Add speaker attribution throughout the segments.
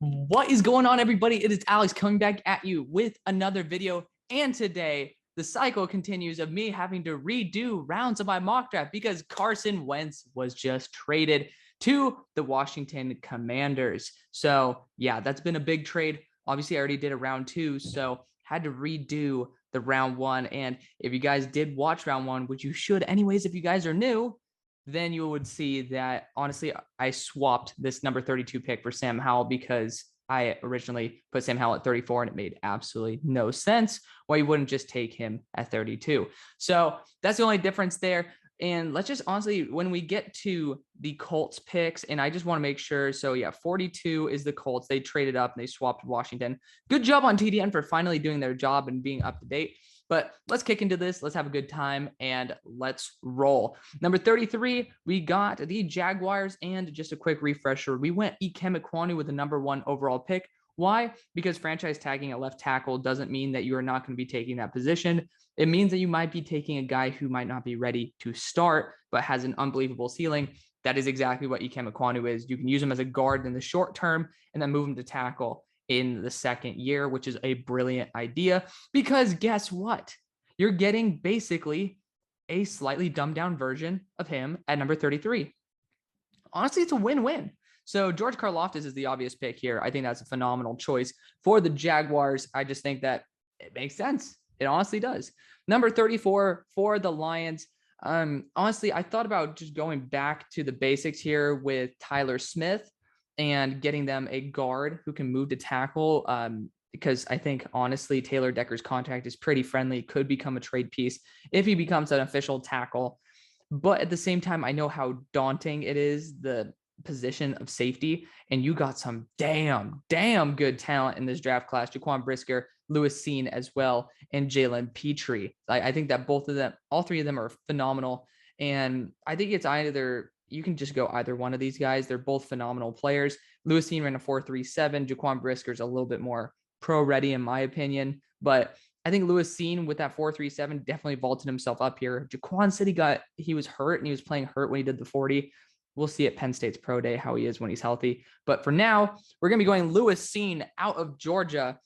Speaker 1: What is going on, everybody? It is Alex coming back at you with another video. And today, the cycle continues of me having to redo rounds of my mock draft because Carson Wentz was just traded to the Washington Commanders. So, yeah, that's been a big trade. Obviously, I already did a round two, so had to redo the round one. And if you guys did watch round one, which you should anyways if you guys are new, then you would see that honestly, I swapped this number 32 pick for Sam Howell because I originally put Sam Howell at 34 and it made absolutely no sense why you wouldn't just take him at 32. So that's the only difference there. And let's just honestly, when we get to the Colts picks, and I just want to make sure. So yeah, 42 is the Colts. They traded up and they swapped Washington. Good job on TDN for finally doing their job and being up to date. But let's kick into this. Let's have a good time and let's roll. Number 33, we got the Jaguars. And just a quick refresher, we went Ikem Ekwonu with the number one overall pick. Why? Because franchise tagging a left tackle doesn't mean that you are not going to be taking that position. It means that you might be taking a guy who might not be ready to start, but has an unbelievable ceiling. That is exactly what Ikem Ekwonu is. You can use him as a guard in the short term and then move him to tackle in the second year, which is a brilliant idea because guess what? You're getting basically a slightly dumbed down version of him at number 33. Honestly, it's a win-win. So George Karlaftis is the obvious pick here. I think that's a phenomenal choice for the Jaguars. I just think that it makes sense. It honestly does. Number 34 for the Lions. Honestly, I thought about just going back to the basics here with Tyler Smith and getting them a guard who can move to tackle because I think, honestly, Taylor Decker's contract is pretty friendly, could become a trade piece if he becomes an official tackle. But at the same time, I know how daunting it is, the position of safety, and you got some damn good talent in this draft class. Jaquan Brisker, Lewis Cine as well, and Jalen Petrie. I think that both of them, all three of them are phenomenal. And I think it's either, you can just go either one of these guys. They're both phenomenal players. Lewis Cine ran a 4.37. Jaquan Brisker's a little bit more pro ready in my opinion, but I think Lewis Cine with that 4.37 definitely vaulted himself up here. Jaquan said he was hurt and he was playing hurt when he did the 40. We'll see at Penn State's pro day how he is when he's healthy. But for now, we're going to be going Lewis Cine out of Georgia.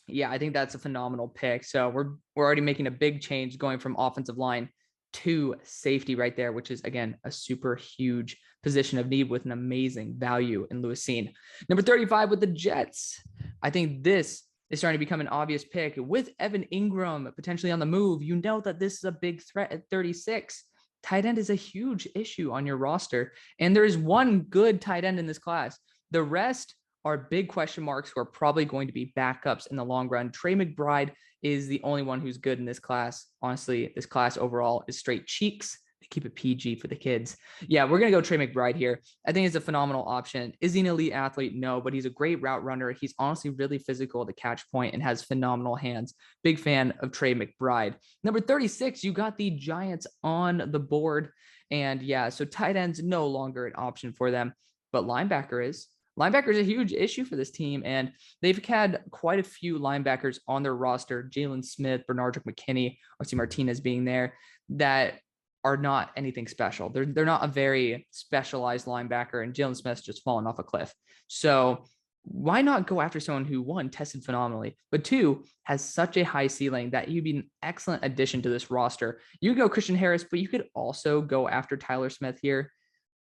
Speaker 1: Yeah, I think that's a phenomenal pick. So we're already making a big change going from offensive line to safety right there, which is, again, a super huge position of need with an amazing value in Lewis Cine. Number 35 with the Jets. I think this is starting to become an obvious pick with Evan Ingram potentially on the move. You know that this is a big threat at 36. Tight end is a huge issue on your roster. And there is one good tight end in this class. The rest are big question marks who are probably going to be backups in the long run. Trey McBride is the only one who's good in this class. Honestly, this class overall is straight cheeks. They keep it PG for the kids. Yeah, we're going to go Trey McBride here. I think it's a phenomenal option. Is he an elite athlete? No, but he's a great route runner. He's honestly really physical to catch point and has phenomenal hands. Big fan of Trey McBride. Number 36, you got the Giants on the board. And yeah, so tight end's no longer an option for them, but linebacker is. Linebacker is a huge issue for this team, and they've had quite a few linebackers on their roster, Jalen Smith, Bernardrick McKinney, R.C. Martinez being there, that are not anything special. They're not a very specialized linebacker, and Jalen Smith's just fallen off a cliff. So why not go after someone who, one, tested phenomenally, but two, has such a high ceiling that he'd be an excellent addition to this roster? You could go Christian Harris, but you could also go after Tyler Smith here.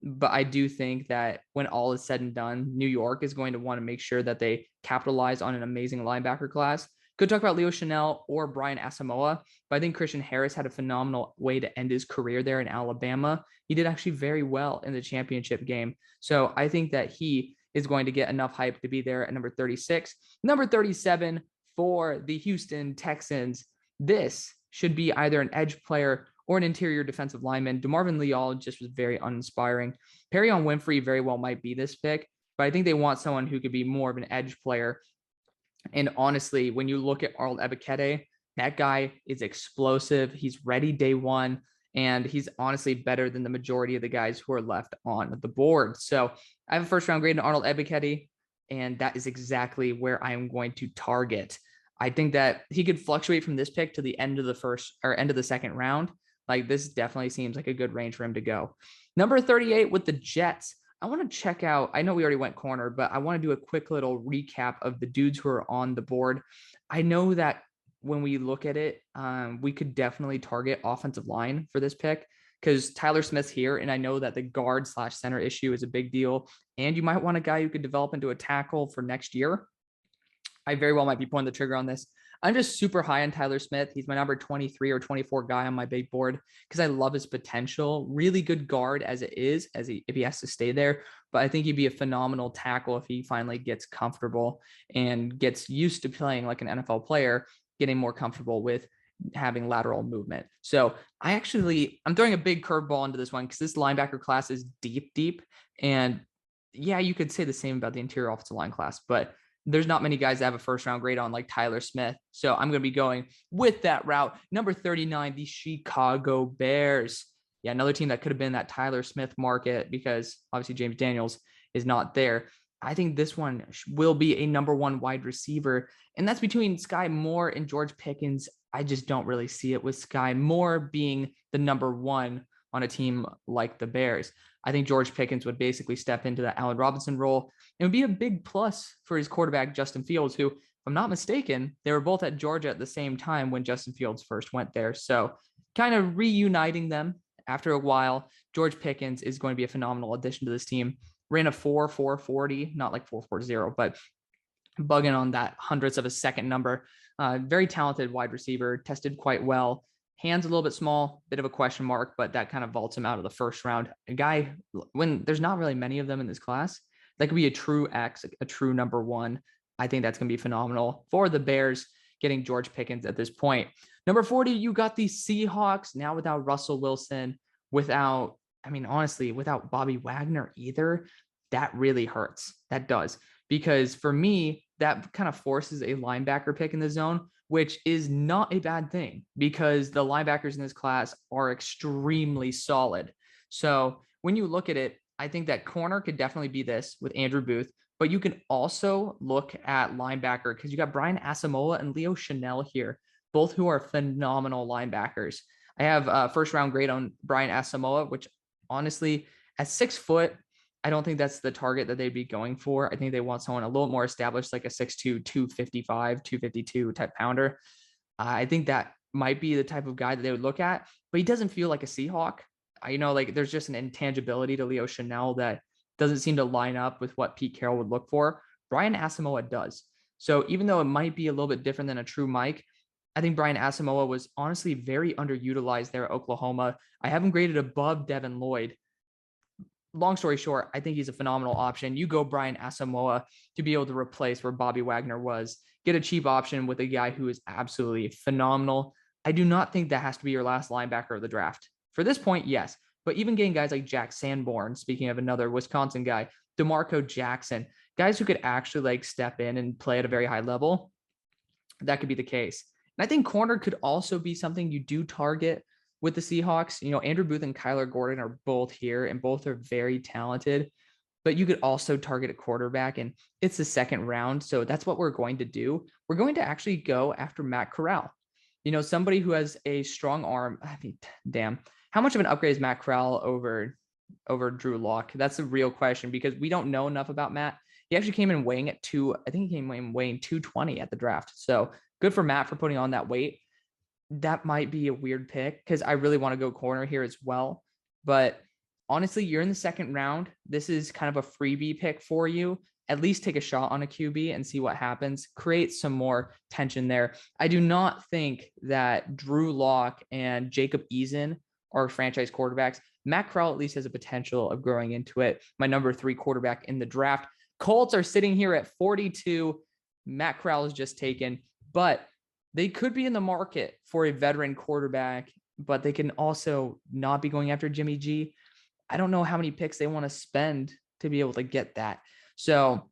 Speaker 1: But I do think that when all is said and done, New York is going to want to make sure that they capitalize on an amazing linebacker class. Could talk about Leo Chanel or Brian Asamoah, but I think Christian Harris had a phenomenal way to end his career there in Alabama. He did actually very well in the championship game. So I think that he is going to get enough hype to be there at number 36. Number 37 for the Houston Texans. This should be either an edge player or an interior defensive lineman. DeMarvin Leal just was very uninspiring. Perrion Winfrey very well might be this pick, but I think they want someone who could be more of an edge player. And honestly, when you look at Arnold Ebiketie, that guy is explosive. He's ready day one, and he's honestly better than the majority of the guys who are left on the board. So I have a first round grade in Arnold Ebiketie, and that is exactly where I am going to target. I think that he could fluctuate from this pick to the end of the first or end of the second round. Like, this definitely seems like a good range for him to go. Number 38 with the Jets. I want to check out, I know we already went corner, but I want to do a quick little recap of the dudes who are on the board. I know that when we look at it, we could definitely target offensive line for this pick because Tyler Smith's here. And I know that the guard/center issue is a big deal. And you might want a guy who could develop into a tackle for next year. I very well might be pulling the trigger on this. I'm just super high on Tyler Smith. He's my number 23 or 24 guy on my big board because I love his potential. Really good guard as it is, if he has to stay there. But I think he'd be a phenomenal tackle if he finally gets comfortable and gets used to playing like an NFL player, getting more comfortable with having lateral movement. So I'm throwing a big curveball into this one because this linebacker class is deep. And yeah, you could say the same about the interior offensive line class, but there's not many guys that have a first round grade on like Tyler Smith. So I'm going to be going with that route. Number 39, the Chicago Bears. Yeah, another team that could have been that Tyler Smith market because obviously James Daniels is not there. I think this one will be a number 1 wide receiver, and that's between Sky Moore and George Pickens. I just don't really see it with Sky Moore being the number 1 on a team like the Bears. I think George Pickens would basically step into the Allen Robinson role and would be a big plus for his quarterback, Justin Fields, who, if I'm not mistaken, they were both at Georgia at the same time when Justin Fields first went there. So kind of reuniting them after a while. George Pickens is going to be a phenomenal addition to this team. Ran a 4.40, not like 4.40, but bugging on that hundredths of a second number. Very talented wide receiver, tested quite well. Hands a little bit small, bit of a question mark, but that kind of vaults him out of the first round. A guy, when there's not really many of them in this class, that could be a true X, a true number 1. I think that's going to be phenomenal for the Bears getting George Pickens at this point. Number 40, you got the Seahawks now without Russell Wilson, without Bobby Wagner either. That really hurts. That does. Because for me, that kind of forces a linebacker pick in the zone, which is not a bad thing because the linebackers in this class are extremely solid. So when you look at it, I think that corner could definitely be this with Andrew Booth, but you can also look at linebacker because you got Brian Asamoah and Leo Chanel here, both who are phenomenal linebackers. I have a first round grade on Brian Asamoah, which honestly, at 6 foot, I don't think that's the target that they'd be going for. I think they want someone a little more established, like a 6'2", 255, 252 type pounder. I think that might be the type of guy that they would look at, but he doesn't feel like a Seahawk. There's just an intangibility to Leo Chanel that doesn't seem to line up with what Pete Carroll would look for. Brian Asamoah does. So even though it might be a little bit different than a true Mike, I think Brian Asamoah was honestly very underutilized there at Oklahoma. I have him graded above Devin Lloyd. Long story short, I think he's a phenomenal option. You go Brian Asamoah to be able to replace where Bobby Wagner was. Get a cheap option with a guy who is absolutely phenomenal. I do not think that has to be your last linebacker of the draft. For this point, yes. But even getting guys like Jack Sanborn, speaking of another Wisconsin guy, DeMarco Jackson, guys who could actually step in and play at a very high level, that could be the case. And I think corner could also be something you do target with the Seahawks. Andrew Booth and Kyler Gordon are both here and both are very talented, but you could also target a quarterback and it's the second round. So that's what we're going to do. We're going to actually go after Matt Corral, somebody who has a strong arm. Damn, how much of an upgrade is Matt Corral over Drew Lock? That's a real question because we don't know enough about Matt. He actually came in weighing at 220 at the draft. So good for Matt for putting on that weight. That might be a weird pick because I really want to go corner here as well. But honestly, you're in the second round. This is kind of a freebie pick for you. At least take a shot on a QB and see what happens. Create some more tension there. I do not think that Drew Lock and Jacob Eason are franchise quarterbacks. Matt Corral at least has a potential of growing into it. My number 3 quarterback in the draft. Colts are sitting here at 42. Matt Corral is just taken, but they could be in the market for a veteran quarterback, but they can also not be going after Jimmy G. I don't know how many picks they want to spend to be able to get that. So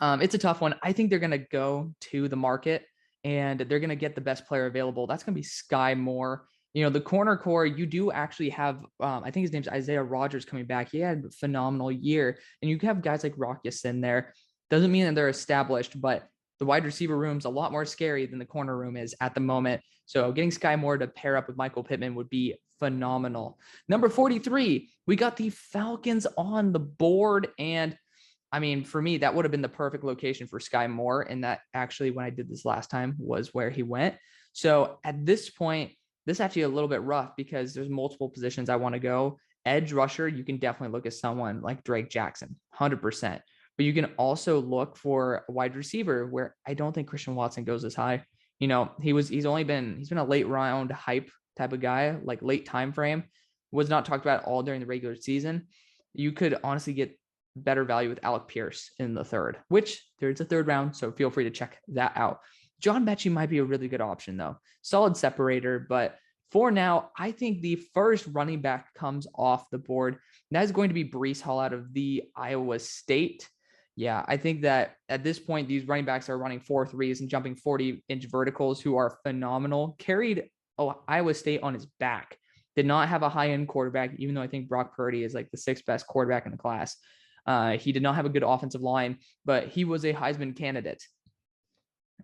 Speaker 1: it's a tough one. I think they're going to go to the market and they're going to get the best player available. That's going to be Sky Moore. The corner core, you do actually have, I think his name's Isaiah Rodgers coming back. He had a phenomenal year. And you have guys like Rock Ya-Sin there. Doesn't mean that they're established, but the wide receiver room's a lot more scary than the corner room is at the moment. So getting Sky Moore to pair up with Michael Pittman would be phenomenal. Number 43, we got the Falcons on the board. And I mean, for me, that would have been the perfect location for Sky Moore. And that actually, when I did this last time, was where he went. So at this point, this is actually a little bit rough because there's multiple positions I want to go. Edge rusher, you can definitely look at someone like Drake Jackson, 100%. But you can also look for a wide receiver where I don't think Christian Watson goes as high. You know, he's been a late round hype type of guy, like late time frame, was not talked about all during the regular season. You could honestly get better value with Alec Pierce in the third, which there's a third round. So feel free to check that out. John Mechie might be a really good option though. Solid separator, but for now, I think the first running back comes off the board. And that is going to be Breece Hall out of the Iowa State. Yeah, I think that at this point, these running backs are running 4.3s and jumping 40-inch verticals who are phenomenal. Carried Iowa State on his back. Did not have a high-end quarterback, even though I think Brock Purdy is like the 6th best quarterback in the class. He did not have a good offensive line, but he was a Heisman candidate.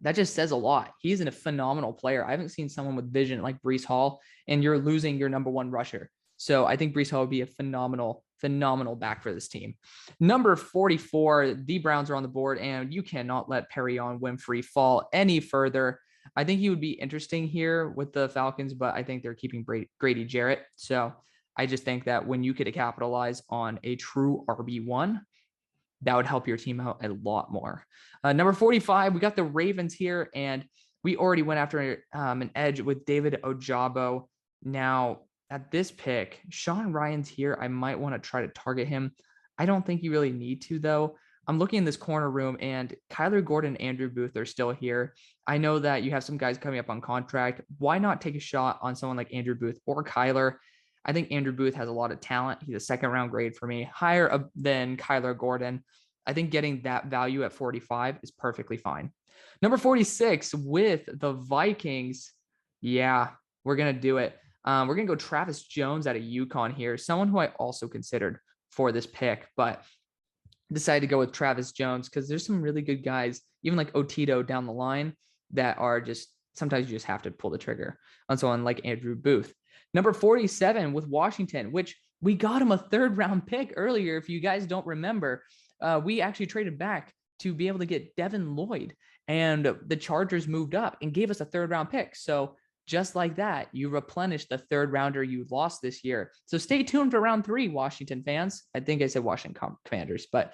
Speaker 1: That just says a lot. He's a phenomenal player. I haven't seen someone with vision like Breece Hall, and you're losing your number one rusher. So I think Breece Hall would be a phenomenal back for this team. Number 44, the Browns are on the board, and you cannot let Perrion Winfrey fall any further. I think he would be interesting here with the Falcons, but I think they're keeping Grady Jarrett. So I just think that when you could capitalize on a true RB1, that would help your team out a lot more. Number 45, we got the Ravens here, and we already went after an edge with David Ojabo. Now, at this pick, Sean Ryan's here. I might want to try to target him. I don't think you really need to, though. I'm looking in this corner room, and Kyler Gordon and Andrew Booth are still here. I know that you have some guys coming up on contract. Why not take a shot on someone like Andrew Booth or Kyler? I think Andrew Booth has a lot of talent. He's a second-round grade for me, higher than Kyler Gordon. I think getting that value at 45 is perfectly fine. Number 46 with the Vikings. Yeah, we're going to do it. We're going to go Travis Jones out of UConn here, someone who I also considered for this pick, but decided to go with Travis Jones because there's some really good guys, even like Otito down the line, that are just sometimes you just have to pull the trigger on someone like Andrew Booth. Number 47 with Washington, which we got him a 3rd round pick earlier. If you guys don't remember, we actually traded back to be able to get Devin Lloyd, and the Chargers moved up and gave us a 3rd round pick. So just like that, you replenish the 3rd rounder you lost this year. So stay tuned for round 3, Washington fans. I think I said Washington Commanders, but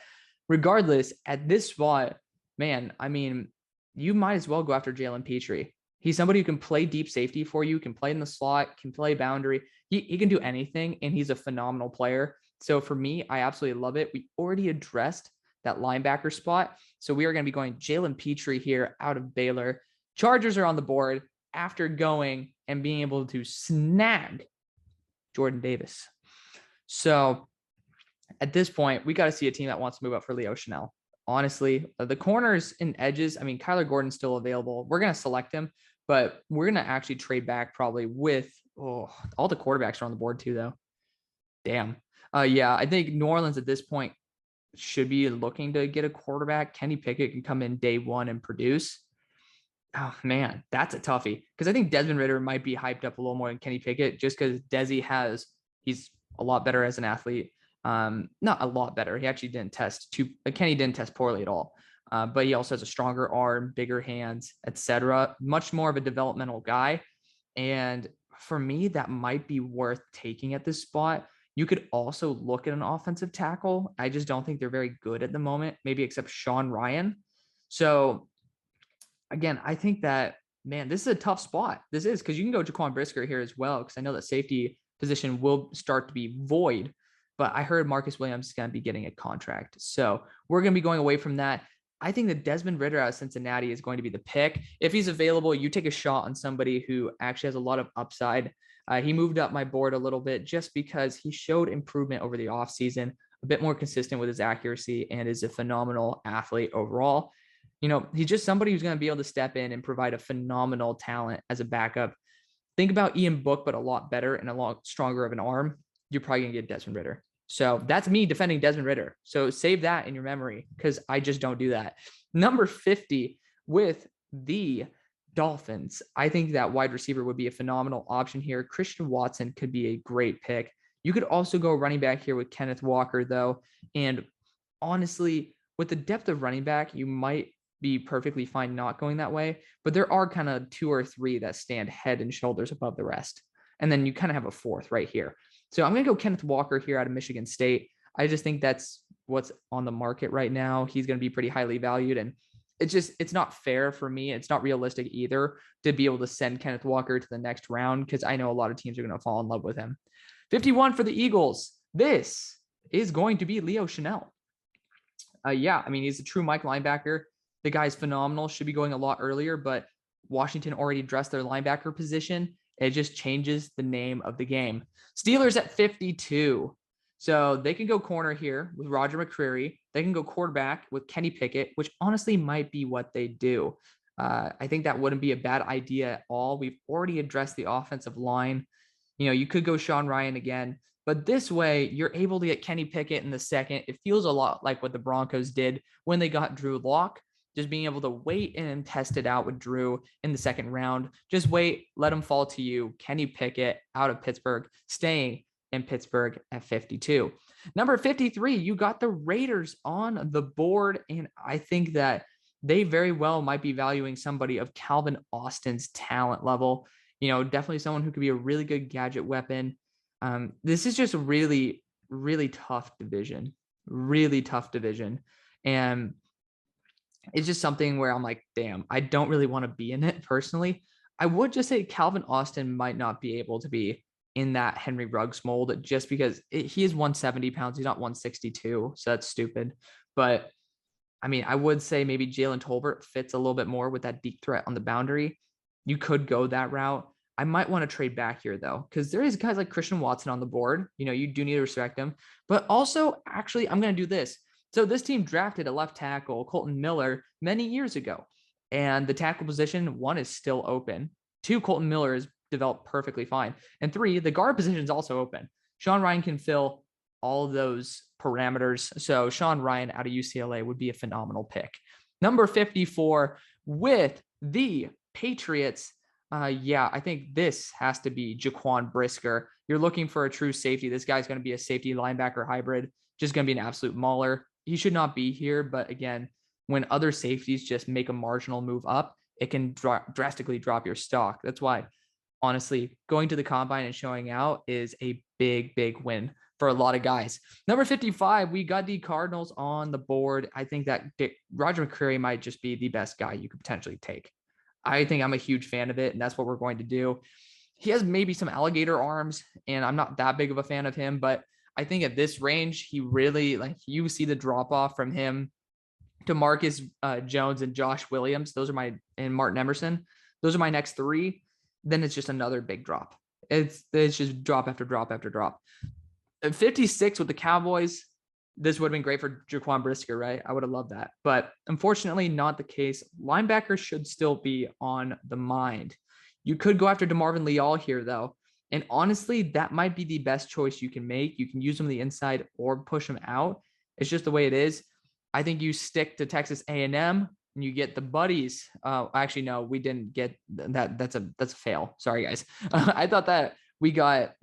Speaker 1: regardless, at this spot, man, I mean, you might as well go after Jalen Petrie. He's somebody who can play deep safety for you, can play in the slot, can play boundary. He can do anything, and he's a phenomenal player. So for me, I absolutely love it. We already addressed that linebacker spot. So we are going to be going Jalen Petrie here out of Baylor. Chargers are on the board after going and being able to snag Jordan Davis. So at this point, we got to see a team that wants to move up for Leo Chanel. Honestly, the corners and edges, I mean, Kyler Gordon's still available. We're going to select him, but we're going to actually trade back probably with all the quarterbacks are on the board too, though. Damn. Yeah, I think New Orleans at this point should be looking to get a quarterback. Kenny Pickett can come in day one and produce. Oh, man, that's a toughie. Because I think Desmond Ridder might be hyped up a little more than Kenny Pickett just because he's a lot better as an athlete. Not a lot better. He actually didn't test Kenny didn't test poorly at all. But he also has a stronger arm, bigger hands, etc. Much more of a developmental guy. And for me, that might be worth taking at this spot. You could also look at an offensive tackle. I just don't think they're very good at the moment, maybe except Sean Ryan. So again, I think that, man, this is a tough spot. This is because you can go Jaquan Brisker here as well, because I know that safety position will start to be void. But I heard Marcus Williams is going to be getting a contract. So we're going to be going away from that. I think that Desmond Ridder out of Cincinnati is going to be the pick. If he's available, you take a shot on somebody who actually has a lot of upside. He moved up my board a little bit just because he showed improvement over the offseason, a bit more consistent with his accuracy, and is a phenomenal athlete overall. You know, he's just somebody who's going to be able to step in and provide a phenomenal talent as a backup. Think about Ian Book, but a lot better and a lot stronger of an arm. You're probably going to get Desmond Ridder. So that's me defending Desmond Ridder. So save that in your memory because I just don't do that. Number 50 with the Dolphins. I think that wide receiver would be a phenomenal option here. Christian Watson could be a great pick. You could also go running back here with Kenneth Walker, though. And honestly, with the depth of running back, you might be perfectly fine not going that way. But there are kind of 2 or 3 that stand head and shoulders above the rest. And then you kind of have a 4th right here. So I'm going to go Kenneth Walker here out of Michigan State. I just think that's what's on the market right now. He's going to be pretty highly valued. And it's not fair for me. It's not realistic either to be able to send Kenneth Walker to the next round because I know a lot of teams are going to fall in love with him. 51 for the Eagles. This is going to be Leo Chanel. Yeah, I mean, he's a true Mike linebacker. The guy's phenomenal. Should be going a lot earlier, but Washington already addressed their linebacker position. It just changes the name of the game. Steelers at 52. So they can go corner here with Roger McCreary. They can go quarterback with Kenny Pickett, which honestly might be what they do. I think that wouldn't be a bad idea at all. We've already addressed the offensive line. You know, you could go Sean Ryan again, but this way you're able to get Kenny Pickett in the second. It feels a lot like what the Broncos did when they got Drew Lock, just being able to wait and test it out with Drew in the second round. Just wait, let him fall to you. Kenny Pickett out of Pittsburgh, staying in Pittsburgh at 52. Number 53, you got the Raiders on the board, and I think that they very well might be valuing somebody of Calvin Austin's talent level. You know, definitely someone who could be a really good gadget weapon. This is just a really, really tough division. And it's just something where I'm like, damn, I don't really want to be in it personally. I would just say Calvin Austin might not be able to be in that Henry Ruggs mold just because he is 170 pounds. He's not 162. So that's stupid. But I mean, I would say maybe Jalen Tolbert fits a little bit more with that deep threat on the boundary. You could go that route. I might want to trade back here though, because there is guys like Christian Watson on the board. You know, you do need to respect him, but also actually I'm going to do this. So this team drafted a left tackle, Colton Miller, many years ago, and the tackle position, 1 is still open. 2, Colton Miller is developed perfectly fine. And 3, the guard position is also open. Sean Ryan can fill all of those parameters. So Sean Ryan out of UCLA would be a phenomenal pick. Number 54 with the Patriots. Yeah, I think this has to be Jaquan Brisker. You're looking for a true safety. This guy's going to be a safety linebacker hybrid, just going to be an absolute mauler. He should not be here, but again, when other safeties just make a marginal move up, it can drastically drop your stock. That's why, honestly, going to the combine and showing out is a big, big win for a lot of guys. Number 55, we got the Cardinals on the board. I think that Roger McCreary might just be the best guy you could potentially take. I think I'm a huge fan of it, and that's what we're going to do. He has maybe some alligator arms, and I'm not that big of a fan of him, but I think at this range, he really, like, you see the drop off from him to Marcus Jones and Josh Williams. And Martin Emerson. Those are my next 3. Then it's just another big drop. It's just drop after drop after drop. At 56 with the Cowboys, this would have been great for Jaquan Brisker, right? I would have loved that. But unfortunately, not the case. Linebackers should still be on the mind. You could go after DeMarvin Leal here, though. And honestly, that might be the best choice you can make. You can use him on the inside or push him out. It's just the way it is. I think you stick to Texas A&M and you get the buddies. Actually, no, we didn't get that. That's a fail. Sorry, guys. I thought that we got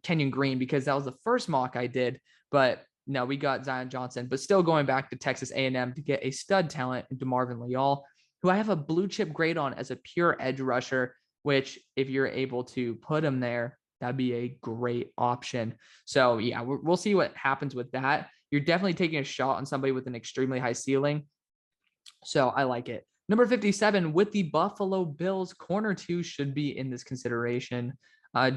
Speaker 1: Kenyon Green because that was the first mock I did. But no, we got Zion Johnson. But still going back to Texas A&M to get a stud talent in DeMarvin Leal, who I have a blue chip grade on as a pure edge rusher, which if you're able to put him there, that'd be a great option. So yeah, we'll see what happens with that. You're definitely taking a shot on somebody with an extremely high ceiling. So I like it. Number 57 with the Buffalo Bills, corner 2 should be in this consideration.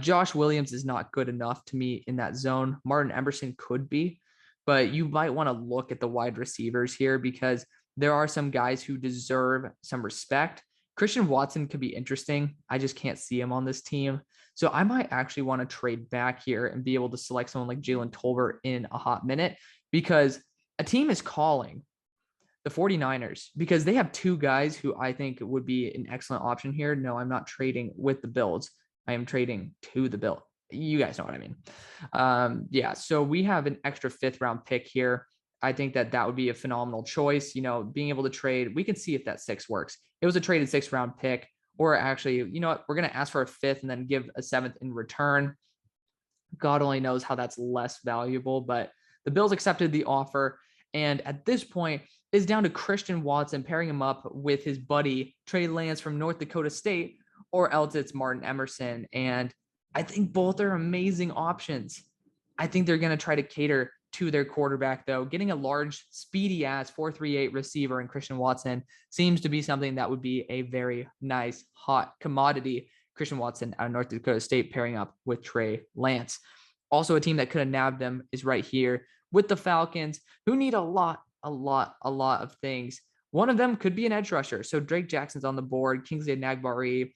Speaker 1: Josh Williams is not good enough to me in that zone. Martin Emerson could be, but you might want to look at the wide receivers here because there are some guys who deserve some respect. Christian Watson could be interesting. I just can't see him on this team. So I might actually want to trade back here and be able to select someone like Jalen Tolbert in a hot minute because a team is calling the 49ers because they have 2 guys who I think would be an excellent option here. No, I'm not trading with the Bills. I am trading to the Bills. You guys know what I mean. Yeah, so we have an extra 5th round pick here. I think that would be a phenomenal choice. You know, being able to trade, we can see if that 6 works. It was a traded 6th round pick. or actually, you know what, we're going to ask for a 5th and then give a 7th in return. God only knows how that's less valuable, but the Bills accepted the offer. And at this point, it's down to Christian Watson pairing him up with his buddy Trey Lance from North Dakota State, or else it's Martin Emerson. And I think both are amazing options. I think they're going to try to cater to their quarterback, though. Getting a large, speedy ass 4.38 receiver in Christian Watson seems to be something that would be a very nice, hot commodity. Christian Watson out of North Dakota State pairing up with Trey Lance. Also, a team that could have nabbed them is right here with the Falcons, who need a lot of things. One of them could be an edge rusher. So Drake Jackson's on the board. Kingsley Enagbare,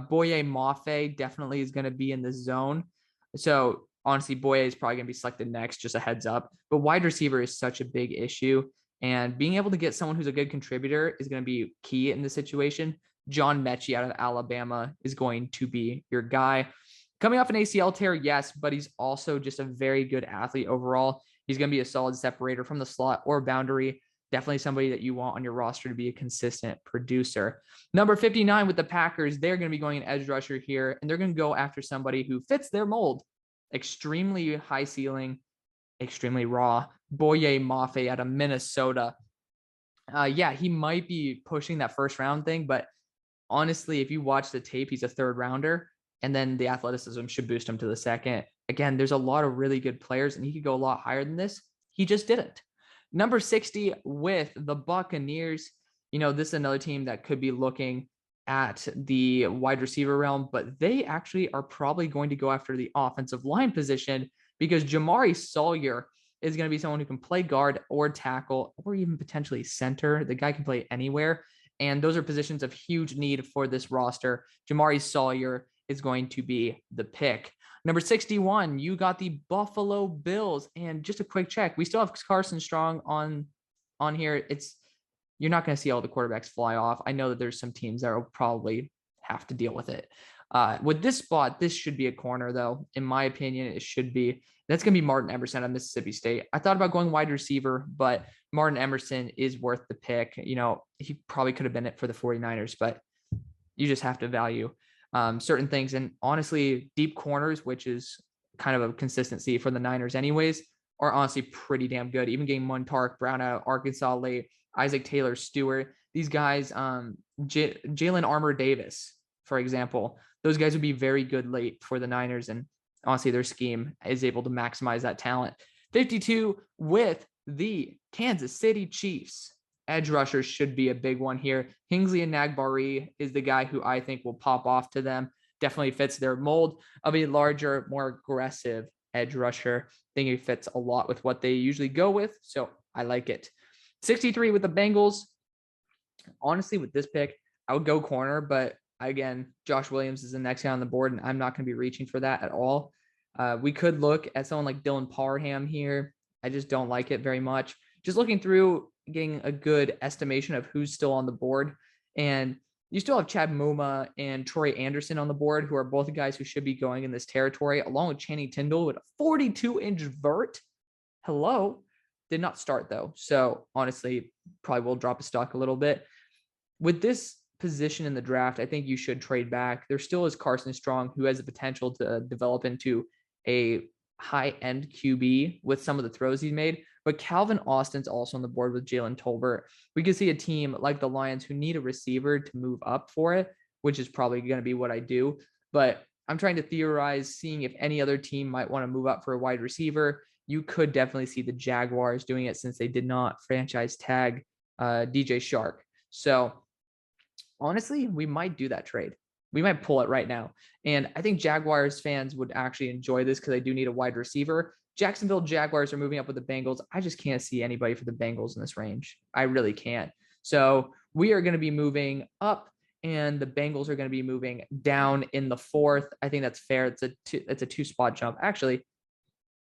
Speaker 1: Boye Mafe definitely is going to be in the zone. So honestly, Boye is probably going to be selected next, just a heads up. But wide receiver is such a big issue. And being able to get someone who's a good contributor is going to be key in this situation. John Mechie out of Alabama is going to be your guy. Coming off an ACL tear, yes, but he's also just a very good athlete overall. He's going to be a solid separator from the slot or boundary. Definitely somebody that you want on your roster to be a consistent producer. Number 59 with the Packers, they're going to be going an edge rusher here, and they're going to go after somebody who fits their mold. Extremely high ceiling, extremely raw. Boye Mafe out of Minnesota. Yeah, he might be pushing that first round thing, but honestly, if you watch the tape, he's a 3rd rounder, and then the athleticism should boost him to the 2nd. Again, there's a lot of really good players, and he could go a lot higher than this. He just didn't. Number 60 with the Buccaneers. You know, this is another team that could be looking at the wide receiver realm, but they actually are probably going to go after the offensive line position because Jamari Sawyer is going to be someone who can play guard or tackle or even potentially center. The guy can play anywhere. And those are positions of huge need for this roster. Jamari Sawyer is going to be the pick. Number 61, you got the Buffalo Bills. And just a quick check, we still have Carson Strong on here. You're not going to see all the quarterbacks fly off. I know that there's some teams that will probably have to deal with it. With this spot, this should be a corner, though. In my opinion, it should be. That's going to be Martin Emerson of Mississippi State. I thought about going wide receiver, but Martin Emerson is worth the pick. You know, he probably could have been it for the 49ers, but you just have to value certain things. And honestly, deep corners, which is kind of a consistency for the Niners anyways, are honestly pretty damn good. Even getting Montark Brown out of Arkansas late, Isaac Taylor Stewart, these guys, Jalen Armour Davis, for example, those guys would be very good late for the Niners. And honestly, their scheme is able to maximize that talent. 52 with the Kansas City Chiefs. Edge rushers should be a big one here. Kingsley Enagbare is the guy who I think will pop off to them. Definitely fits their mold of a larger, more aggressive edge rusher. I think he fits a lot with what they usually go with, so I like it. 63 with the Bengals. Honestly, with this pick, I would go corner, but again, Josh Williams is the next guy on the board, and I'm not going to be reaching for that at all. We could look at someone like Dylan Parham here. I just don't like it very much. Just looking through, getting a good estimation of who's still on the board. And you still have Chad Muma and Troy Anderson on the board, who are both guys who should be going in this territory, along with Channing Tindall with a 42-inch vert. Hello. Did not start, though. So honestly, probably will drop a stock a little bit. With this position in the draft, I think you should trade back. There still is Carson Strong, who has the potential to develop into a high-end QB with some of the throws he's made. But Calvin Austin's also on the board with Jalen Tolbert. We could see a team like the Lions who need a receiver to move up for it, which is probably going to be what I do. But I'm trying to theorize, seeing if any other team might want to move up for a wide receiver. You could definitely see the Jaguars doing it since they did not franchise tag DJ Shark. So honestly, we might do that trade. We might pull it right now. And I think Jaguars fans would actually enjoy this because they do need a wide receiver. Jacksonville Jaguars are moving up with the Bengals. I just can't see anybody for the Bengals in this range. I really can't. So we are going to be moving up, and the Bengals are going to be moving down in the 4th. I think that's fair. It's a 2-spot jump. Actually,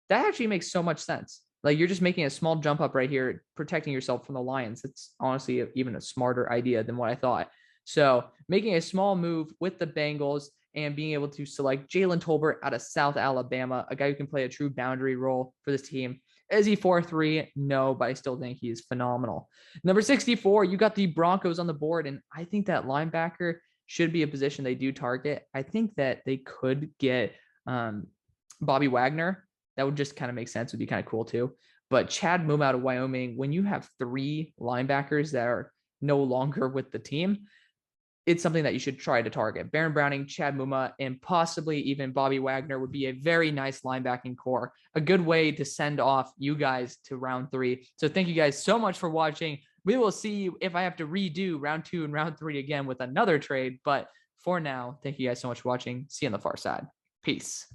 Speaker 1: that actually makes so much sense. Like, you're just making a small jump up right here, protecting yourself from the Lions. It's honestly even a smarter idea than what I thought. So making a small move with the Bengals and being able to select Jalen Tolbert out of South Alabama, a guy who can play a true boundary role for this team. Is he 4-3? No, but I still think he is phenomenal. Number 64, you got the Broncos on the board, and I think that linebacker should be a position they do target. I think that they could get Bobby Wagner. That would just kind of make sense. Would be kind of cool too. But Chad Muma out of Wyoming, when you have 3 linebackers that are no longer with the team, it's something that you should try to target. Baron Browning, Chad Muma, and possibly even Bobby Wagner would be a very nice linebacking core. A good way to send off you guys to round 3. So thank you guys so much for watching. We will see if I have to redo round 2 and round 3 again with another trade. But for now, thank you guys so much for watching. See you on the far side. Peace.